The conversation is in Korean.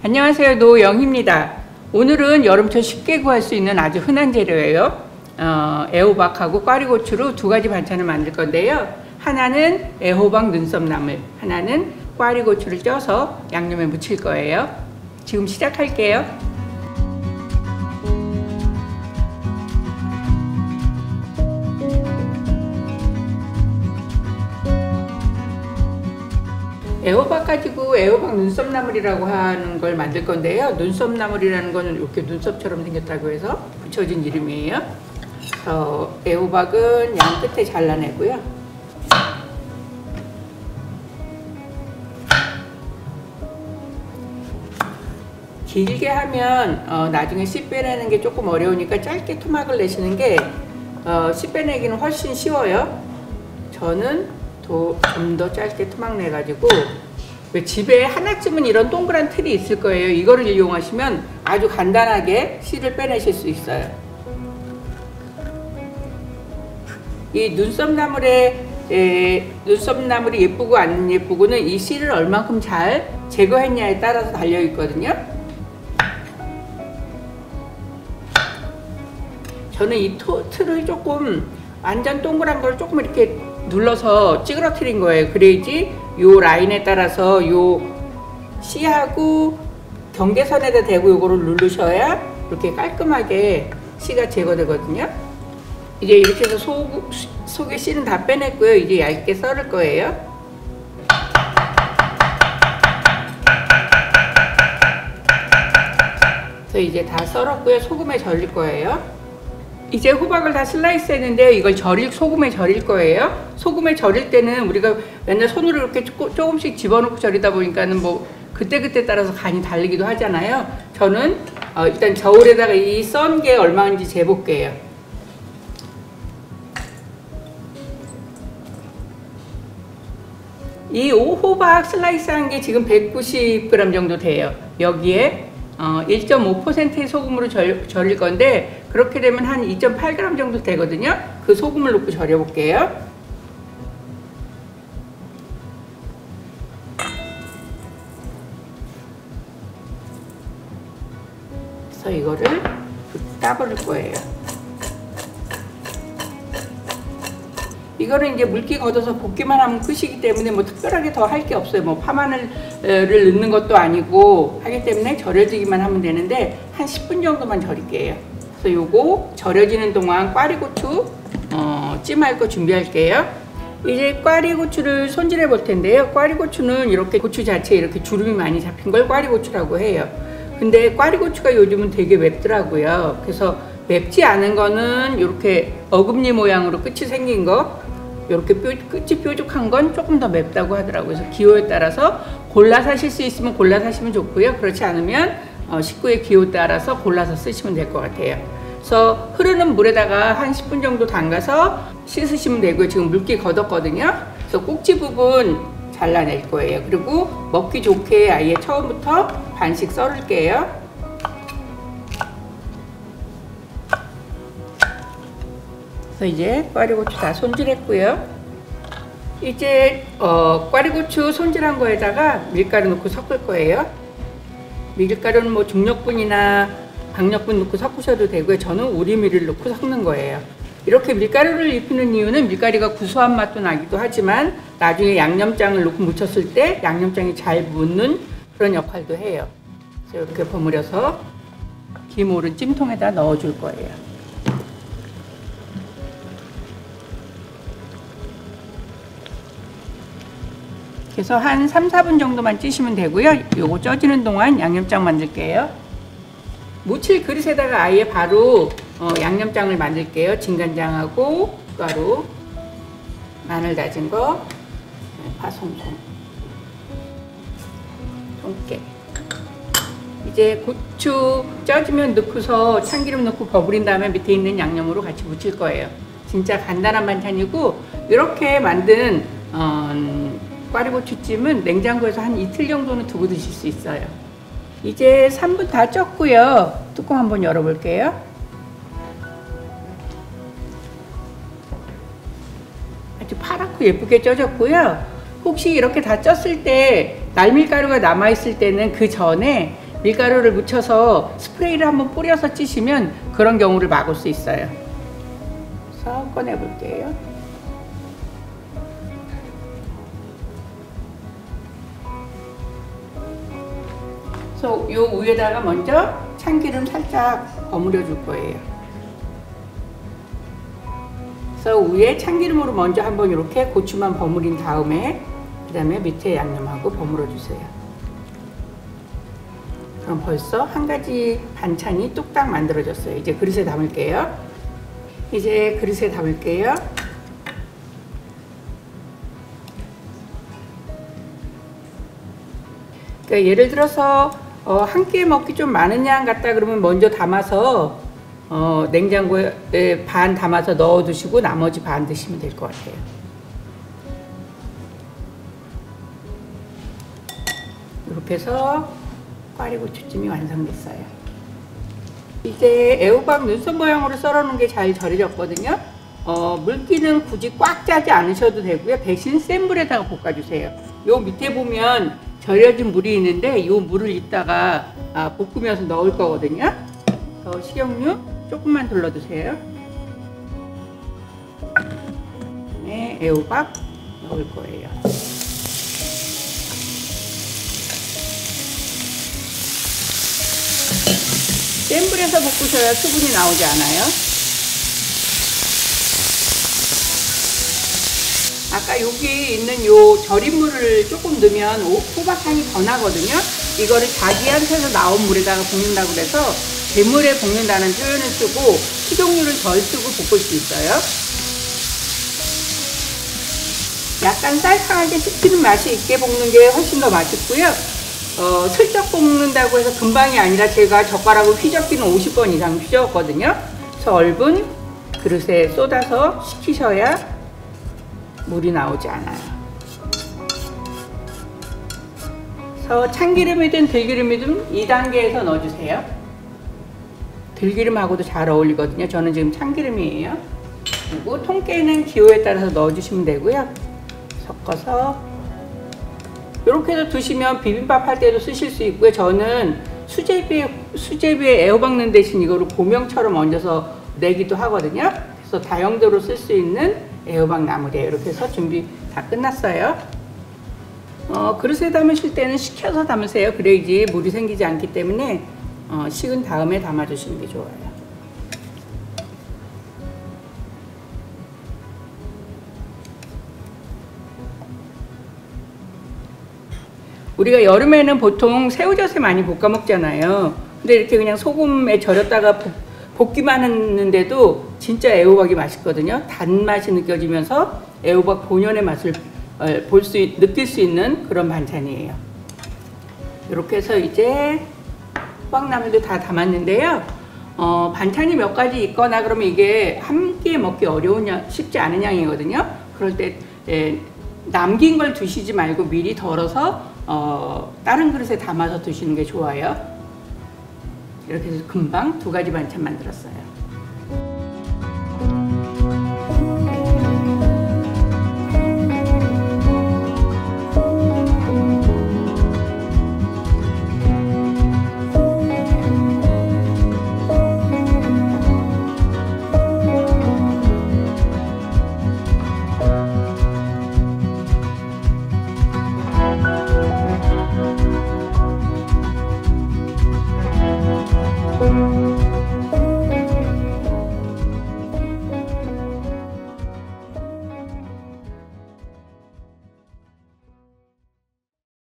안녕하세요, 노영희입니다. 오늘은 여름철 쉽게 구할 수 있는 아주 흔한 재료예요. 애호박하고 꽈리고추로 두 가지 반찬을 만들 건데요. 하나는 애호박 눈썹나물, 하나는 꽈리고추를 쪄서 양념에 무칠 거예요. 지금 시작할게요. 애호박 가지고 애호박 눈썹나물이라고 하는 걸 만들 건데요. 눈썹나물이라는 거는 이렇게 눈썹처럼 생겼다고 해서 붙여진 이름이에요. 애호박은 양 끝에 잘라내고요. 길게 하면 나중에 씨 빼내는 게 조금 어려우니까 짧게 토막을 내시는 게 씨 빼내기는 훨씬 쉬워요. 저는 좀 더 짧게 토막 내가지고, 왜 집에 하나쯤은 이런 동그란 틀이 있을 거예요. 이거를 이용하시면 아주 간단하게 씨를 빼내실 수 있어요. 이 눈썹나물이 예쁘고 안 예쁘고는 이 씨를 얼만큼 잘 제거했냐에 따라서 달려 있거든요. 저는 이 틀을 조금 완전 동그란 걸 조금 이렇게 눌러서 찌그러뜨린 거예요. 그래야지 요 라인에 따라서 요 씨하고 경계선에다 대고 요거를 누르셔야 이렇게 깔끔하게 씨가 제거되거든요. 이제 이렇게 해서 속에 씨는 다 빼냈고요. 이제 얇게 썰을 거예요. 그래서 이제 다 썰었고요. 소금에 절일 거예요. 이제 호박을 다 슬라이스 했는데 이걸 소금에 절일 거예요. 소금에 절일 때는 우리가 맨날 손으로 이렇게 조금씩 집어넣고 절이다 보니까는 뭐 그때그때 따라서 간이 다르기도 하잖아요. 저는 일단 저울에다가 이 썬 게 얼마인지 재볼게요. 이 호박 슬라이스 한 게 지금 190g 정도 돼요. 여기에 1.5%의 소금으로 절일 건데, 그렇게 되면 한 2.8g 정도 되거든요. 그 소금을 넣고 절여 볼게요. 그래서 이거를 따버릴 거예요. 이거는 이제 물기 걷어서 볶기만 하면 끝이기 때문에 뭐 특별하게 더 할 게 없어요. 뭐 파마늘을 넣는 것도 아니고 하기 때문에 절여지기만 하면 되는데 한 10분 정도만 절일게요. 그래서 요거 절여지는 동안 꽈리고추 찜할 거 준비할게요. 이제 꽈리고추를 손질해 볼 텐데요. 꽈리고추는 이렇게 고추 자체에 이렇게 주름이 많이 잡힌 걸 꽈리고추라고 해요. 근데 꽈리고추가 요즘은 되게 맵더라고요. 그래서 맵지 않은 거는 이렇게 어금니 모양으로 끝이 생긴 거, 이렇게 끝이 뾰족한 건 조금 더 맵다고 하더라고요. 그래서 기호에 따라서 골라 사실 수 있으면 골라 사시면 좋고요. 그렇지 않으면 식구의 기호에 따라서 골라서 쓰시면 될 것 같아요. 그래서 흐르는 물에다가 한 10분 정도 담가서 씻으시면 되고요. 지금 물기 걷었거든요. 그래서 꼭지 부분 잘라낼 거예요. 그리고 먹기 좋게 아예 처음부터 반씩 썰을게요. 그래서 이제 꽈리고추 다 손질했고요. 이제 꽈리고추 손질한 거에다가 밀가루 넣고 섞을 거예요. 밀가루는 뭐 중력분이나 박력분 넣고 섞으셔도 되고요. 저는 우리밀을 넣고 섞는 거예요. 이렇게 밀가루를 입히는 이유는 밀가루가 구수한 맛도 나기도 하지만 나중에 양념장을 넣고 무쳤을 때 양념장이 잘 묻는 그런 역할도 해요. 그래서 이렇게 버무려서 김오른 찜통에다 넣어줄 거예요. 그래서 한 3-4분 정도만 찌시면 되고요. 요거 쪄지는 동안 양념장 만들게요. 무칠 그릇에다가 아예 바로 양념장을 만들게요. 진간장하고 가루, 마늘 다진 거, 파송송, 통깨. 이제 고추 쪄지면 넣고서 참기름 넣고 버무린 다음에 밑에 있는 양념으로 같이 무칠 거예요. 진짜 간단한 반찬이고, 이렇게 만든 꽈리고추찜은 냉장고에서 한 이틀 정도는 두고 드실 수 있어요. 이제 3분 다 쪘고요. 뚜껑 한번 열어볼게요. 아주 파랗고 예쁘게 쪄졌고요. 혹시 이렇게 다 쪘을 때 날밀가루가 남아있을 때는 그 전에 밀가루를 묻혀서 스프레이를 한번 뿌려서 찌시면 그런 경우를 막을 수 있어요. 그래서 꺼내 볼게요. 그래서 요 위에다가 먼저 참기름 살짝 버무려 줄 거예요. 그래서 위에 참기름으로 먼저 한번 이렇게 고추만 버무린 다음에 그 다음에 밑에 양념하고 버무려 주세요. 그럼 벌써 한 가지 반찬이 뚝딱 만들어졌어요. 이제 그릇에 담을게요. 그러니까 예를 들어서 한 끼에 먹기 좀 많은 양 같다 그러면 먼저 담아서 냉장고에 반 담아서 넣어 두시고 나머지 반 드시면 될 것 같아요. 이렇게 해서 꽈리고추찜이 완성됐어요. 이제 애호박 눈썹 모양으로 썰어 놓은 게 잘 절여졌거든요. 물기는 굳이 꽉 짜지 않으셔도 되고요. 대신 센 불에다가 볶아주세요. 요 밑에 보면 절여진 물이 있는데 이 물을 이따가 볶으면서 넣을 거거든요. 식용유 조금만 둘러주세요. 네, 애호박 넣을 거예요. 센 불에서 볶으셔야 수분이 나오지 않아요. 아까 여기 있는 요 절인 물을 조금 넣으면 호박향이 더 나거든요. 이거를 자기한테서 나온 물에다가 볶는다고 그래서 대물에 볶는다는 표현을 쓰고 식용유를 덜 쓰고 볶을 수 있어요. 약간 쌀쌀하게 씹히는 맛이 있게 볶는 게 훨씬 더 맛있고요. 슬쩍 볶는다고 해서 금방이 아니라 제가 젓가락으로 휘젓기는 50번 이상 휘저었거든요. 그래서 얼분 그릇에 쏟아서 식히셔야 물이 나오지 않아요. 그래서 참기름이든 들기름이든 2단계에서 넣어주세요. 들기름하고도 잘 어울리거든요. 저는 지금 참기름이에요. 그리고 통깨는 기호에 따라서 넣어주시면 되고요. 섞어서 이렇게 해서 두시면 비빔밥 할 때도 쓰실 수 있고요. 저는 수제비에 애호박 넣는 대신 이거를 고명처럼 얹어서 내기도 하거든요. 그래서 다용도로 쓸 수 있는 애호박 나물이에요. 이렇게 해서 준비 다 끝났어요. 그릇에 담으실 때는 식혀서 담으세요. 그래야지 물이 생기지 않기 때문에 식은 다음에 담아주시는 게 좋아요. 우리가 여름에는 보통 새우젓에 많이 볶아 먹잖아요. 근데 이렇게 그냥 소금에 절였다가 볶기만 했는데도 진짜 애호박이 맛있거든요. 단맛이 느껴지면서 애호박 본연의 맛을 느낄 수 있는 그런 반찬이에요. 이렇게 해서 이제 호박나물도 다 담았는데요. 반찬이 몇 가지 있거나 그러면 이게 한 끼에 먹기 쉽지 않은 양이거든요. 그럴 때 남긴 걸 두시지 말고 미리 덜어서 다른 그릇에 담아서 드시는 게 좋아요. 이렇게 해서 금방 2가지 반찬 만들었어요.